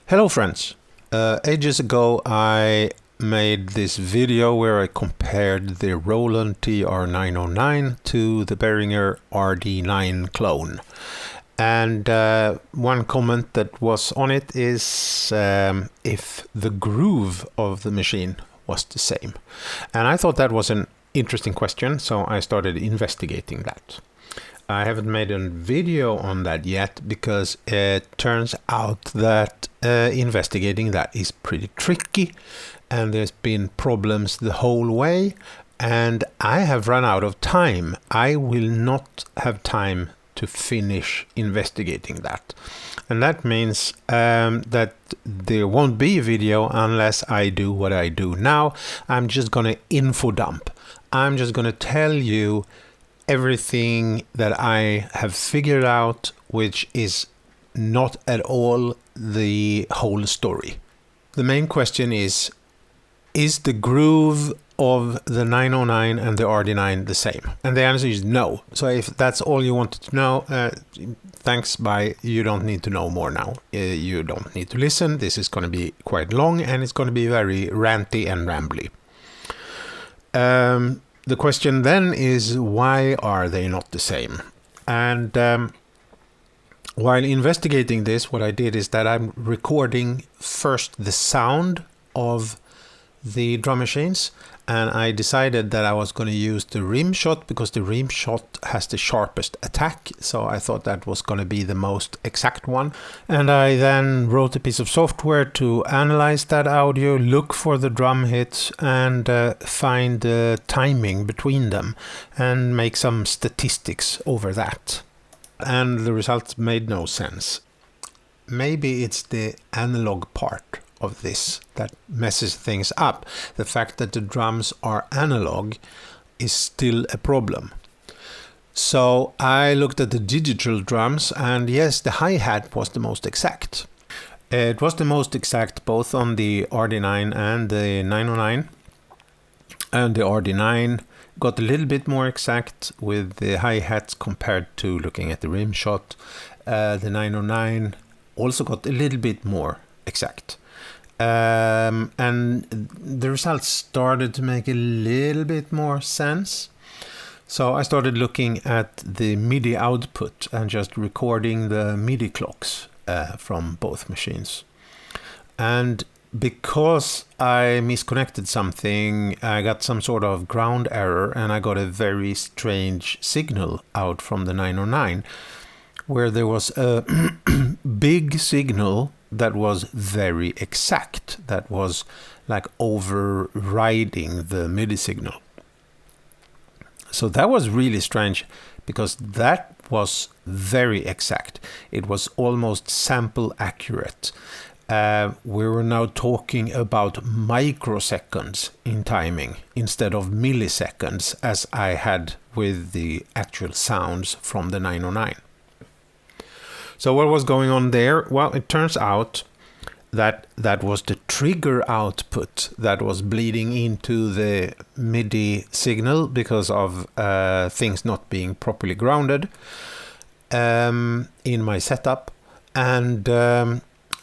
Hello friends! Ages ago I made this video where I compared the Roland TR-909 to the Behringer RD-9 clone. And one comment that was on it is if the groove of the machine was the same. And I thought that was an interesting question, so I started investigating that. I haven't made a video on that yet because it turns out that investigating that is pretty tricky and there's been problems the whole way and I have run out of time. I will not have time to finish investigating that. And that means that there won't be a video unless I do what I do now. I'm just gonna info dump. I'm just gonna tell you everything that I have figured out, which is not at all the whole story. The main question is the groove of the 909 and the RD9 the same? And the answer is no. So if that's all you wanted to know, thanks, bye. You don't need to know more now. You don't need to listen. This is going to be quite long and it's going to be very ranty and rambly. The question then is, why are they not the same? And while investigating this, what I did is that I'm recording first the sound of the drum machines, and I decided that I was going to use the rim shot because the rim shot has the sharpest attack, so I thought that was going to be the most exact one. And I then wrote a piece of software to analyze that audio, look for the drum hits and find the timing between them and make some statistics over that. And the results made no sense. Maybe it's the analog part of this that messes things up. The fact that the drums are analog is still a problem. So I looked at the digital drums, and yes, the hi-hat was the most exact. It was the most exact both on the RD9 and the 909. And the RD9 got a little bit more exact with the hi-hats compared to looking at the rim shot. The 909 also got a little bit more exact. And the results started to make a little bit more sense. So I started looking at the MIDI output and just recording the MIDI clocks from both machines. And because I misconnected something, I got some sort of ground error and I got a very strange signal out from the 909 where there was a big signal that was very exact, that was like overriding the MIDI signal. So that was really strange because that was very exact. It was almost sample accurate. We were now talking about microseconds in timing instead of milliseconds as I had with the actual sounds from the 909. So what was going on there? Well, it turns out that that was the trigger output that was bleeding into the MIDI signal because of things not being properly grounded in my setup. And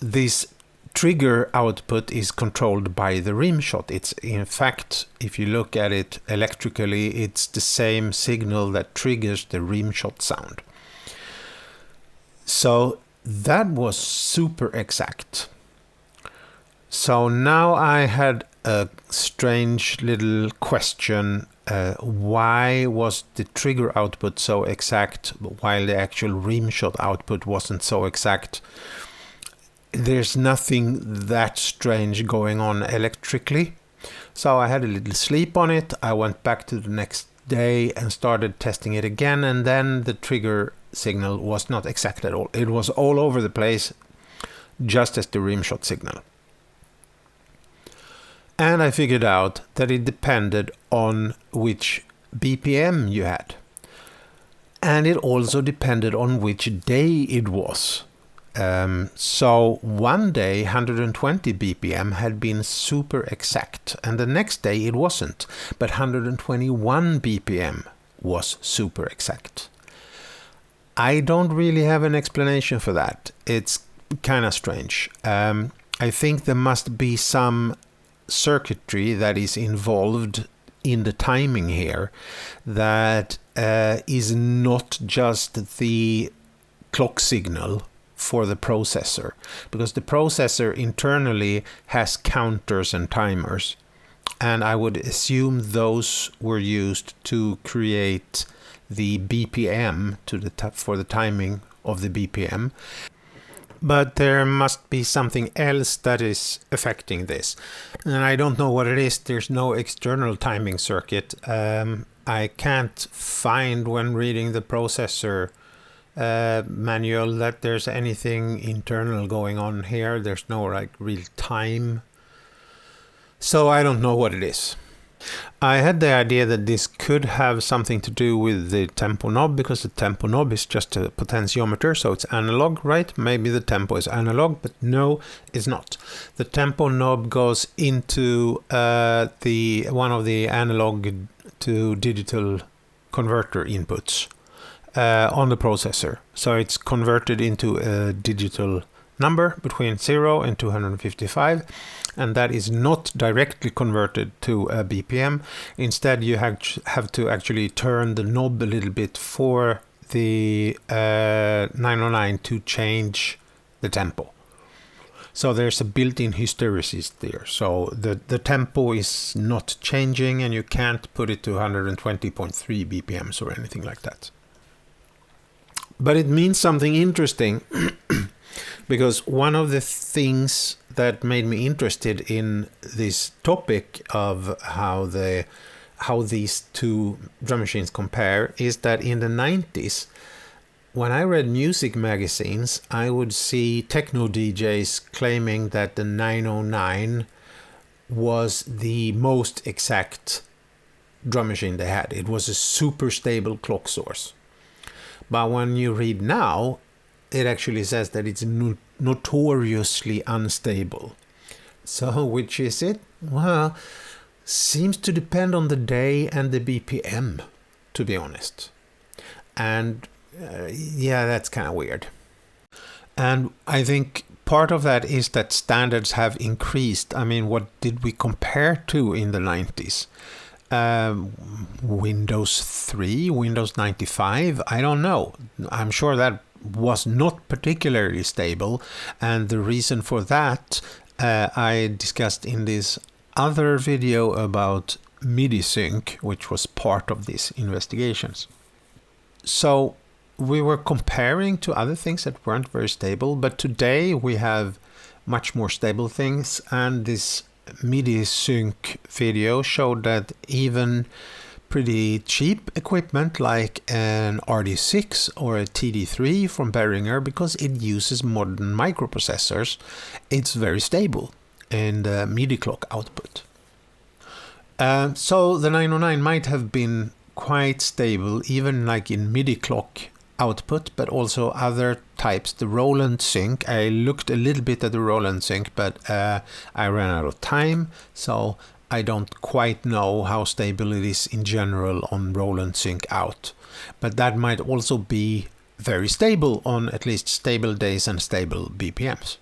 this trigger output is controlled by the rim shot. It's, in fact, if you look at it electrically, it's the same signal that triggers the rim shot sound. So that was super exact. So now I had a strange little question. Why was the trigger output so exact while the actual rim shot output wasn't so exact? There's nothing that strange going on electrically. So I had a little sleep on it. I went back to the next day and started testing it again, and then the trigger signal was not exact at all. It was all over the place, just as the rim shot signal. And I figured out that it depended on which BPM you had. And it also depended on which day it was. So one day 120 BPM had been super exact, and the next day it wasn't, but 121 BPM was super exact. I don't really have an explanation for that. It's kind of strange. I think there must be some circuitry that is involved in the timing here that is not just the clock signal for the processor, because the processor internally has counters and timers, and I would assume those were used to create the BPM for the timing of the BPM. But there must be something else that is affecting this, and I don't know what it is. There's no external timing circuit. I can't find, when reading the processor manual, that there's anything internal going on here. There's no like real time, so I don't know what it is. I had the idea that this could have something to do with the tempo knob, because the tempo knob is just a potentiometer, so it's analog, right? Maybe the tempo is analog, but no, it's not. The tempo knob goes into one of the analog to digital converter inputs on the processor. So it's converted into a digital number between 0 and 255, and that is not directly converted to a BPM. Instead, you have to actually turn the knob a little bit for the 909 to change the tempo. So there's a built-in hysteresis there. So the tempo is not changing, and you can't put it to 120.3 BPMs or anything like that. But it means something interesting because one of the things that made me interested in this topic of how these two drum machines compare is that in the 90s, when I read music magazines, I would see techno DJs claiming that the 909 was the most exact drum machine they had. It was a super stable clock source. But when you read now, it actually says that it's notoriously unstable. So which is it? Well, seems to depend on the day and the BPM, to be honest. And yeah, that's kind of weird. And I think part of that is that standards have increased. I mean, what did we compare to in the 90s? Windows 3, Windows 95, I don't know. I'm sure that was not particularly stable, and the reason for that I discussed in this other video about MIDI sync, which was part of these investigations. So we were comparing to other things that weren't very stable, but today we have much more stable things, and this MIDI sync video showed that even pretty cheap equipment like an RD6 or a TD3 from Behringer, because it uses modern microprocessors, it's very stable in the MIDI clock output. So the 909 might have been quite stable even like in MIDI clock output, but also other types. The Roland sync, I looked a little bit at the Roland sync, but I ran out of time, so I don't quite know how stable it is in general on Roland sync out. But that might also be very stable on at least stable days and stable BPMs.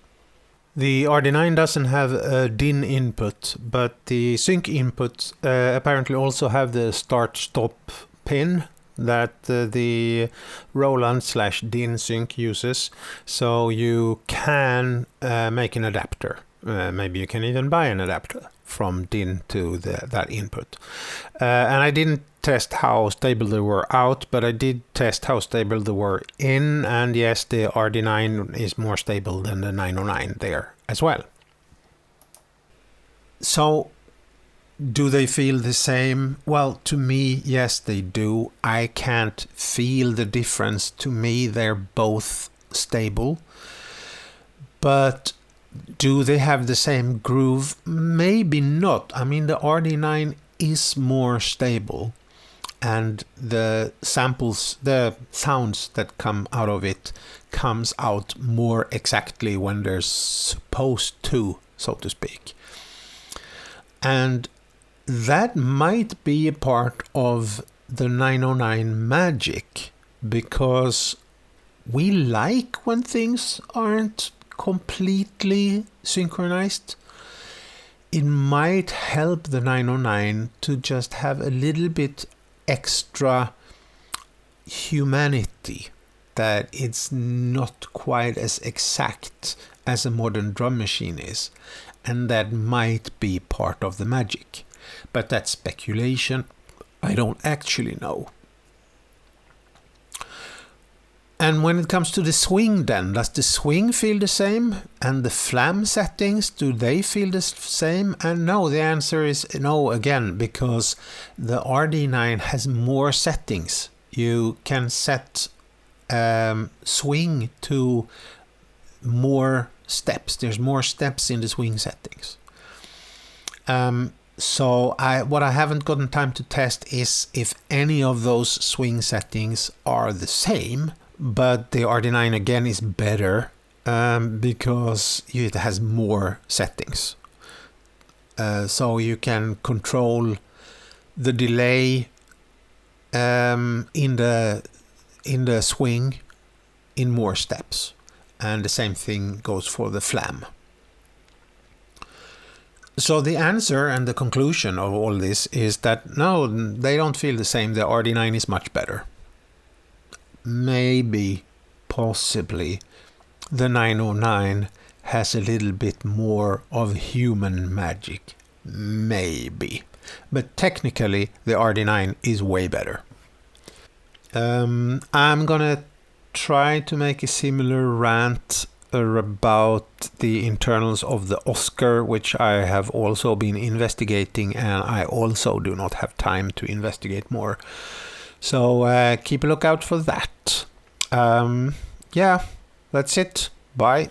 The RD-9 doesn't have a DIN input, but the sync inputs apparently also have the start-stop pin that the Roland/DIN sync uses, so you can make an adapter. Maybe you can even buy an adapter from DIN to that input. And I didn't test how stable they were out, but I did test how stable they were in, and yes, the RD-9 is more stable than the 909 there as well. So do they feel the same? Well, to me, yes, they do. I can't feel the difference. To me, they're both stable. But do they have the same groove? Maybe not. I mean, the RD-9 is more stable, and the samples, the sounds that come out of it comes out more exactly when they're supposed to, so to speak. And that might be a part of the 909 magic, because we like when things aren't completely synchronized, it might help the 909 to just have a little bit extra humanity, that it's not quite as exact as a modern drum machine is, and that might be part of the magic. But that's speculation. I don't actually know. And when it comes to the swing then, does the swing feel the same? And the Flam settings, do they feel the same? And no, the answer is no again, because the RD-9 has more settings. You can set swing to more steps. There's more steps in the swing settings. So what I haven't gotten time to test is if any of those swing settings are the same. But the RD-9 again is better because it has more settings. So you can control the delay in the swing in more steps. And the same thing goes for the Flam. So the answer and the conclusion of all this is that no, they don't feel the same. The RD-9 is much better. Maybe, possibly, the 909 has a little bit more of human magic. Maybe. But technically, the RD-9 is way better. I'm gonna try to make a similar rant about the internals of the Oscar, which I have also been investigating, and I also do not have time to investigate more. So keep a lookout for that. Yeah, that's it. Bye.